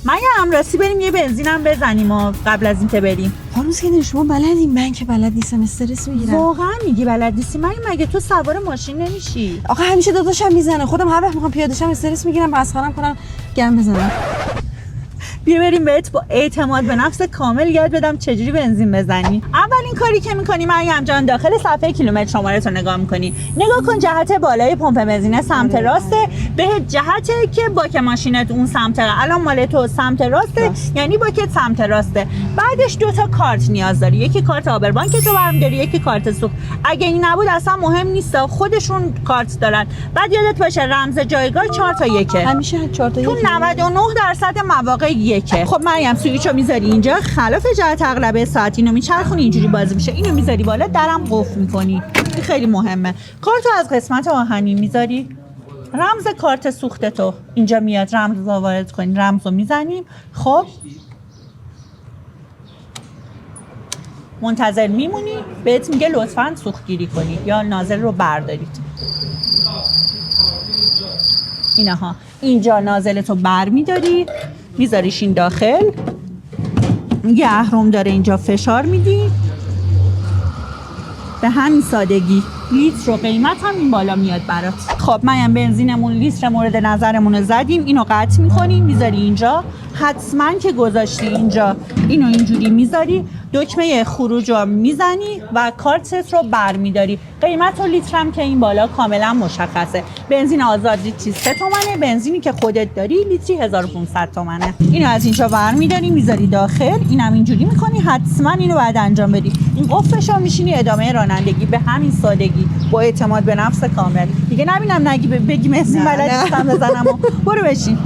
مریم راستی بریم یه بنزینم بزنیم و قبل از اینکه بریم. خانم سکینه شما بلدین، من که بلد نیستم، استرس میگیرم. واقعا میگی بلد نیستی؟ مریم مگه تو سوار ماشین نمیشی؟ آخه همیشه داداشم میزنه، خودم هر وقت میخوام پیاده شم استرس میگیرم، مسخره‌ام کنم گم بزنم. بیا بریم بهت با اعتماد به نفس کامل یاد بدم چجوری بنزین بزنی. اولین کاری که میکنی مریم جان، داخل صفحه کیلومتر شماره تو نگاه میکنی. نگاه کن جهت بالای پمپ بنزین سمت راسته، به جهته که باک ماشینت اون سمته. الان مال تو سمت راسته یعنی باکت سمت راسته. بعدش 2 تا کارت نیاز داری، یکی کارت آبربانک تو برمی‌داری، یکی کارت سوخت. اگه این نبود اصلا مهم نیست، خودشون کارت دارن. بعد یادت باشه رمز جایگاه 4 تا 1. همیشه 4 تا 1 تو 99% مواقع 1. خب مریم سویچو میذاری اینجا، خلاف جهت اغلبه ساعت اینو میچرخونی اینجوری باز میشه، اینو میذاری بالا، درم قفل میکنی. این خیلی مهمه. کارتو از قسمت آهنی میذاری، رمز کارت سوخت تو اینجا میاد، رمز رو وارد کنی، رمزو میزنیم. خب منتظر میمونی، بهت میگه لطفاً سوختگیری کنید یا نازل رو بردارید. اینها اینجا نازلتو بر میداری، میذاریش این داخل، یه اهرم داره اینجا فشار میدی. به همین سادگی لیتر و قیمت هم این بالا میاد برات. خب من بنزینمون لیتر مورد نظرمون رو زدیم، اینو قطع میکنیم میذاری اینجا. حتما که گذاشتی اینجا اینو اینجوری میذاری، دکمه خروج رو میزنی و کارتت رو برمیداری. قیمت و لیتر هم که این بالا کاملا مشخصه. بنزین آزاد لیتری 3 تومنه، بنزینی که خودت داری لیتری 1500 تومنه. اینو از اینجا برمیداری میذاری داخل، اینم اینجوری میکنی. حتما اینو بعد انجام بدی. این قفلش رو میشینی ادامه رانندگی به همین سادگی با اعتماد به نفس کامل. دیگه نبینم نگی بگی بنزین بلد نیستم بزنم و برو بشین.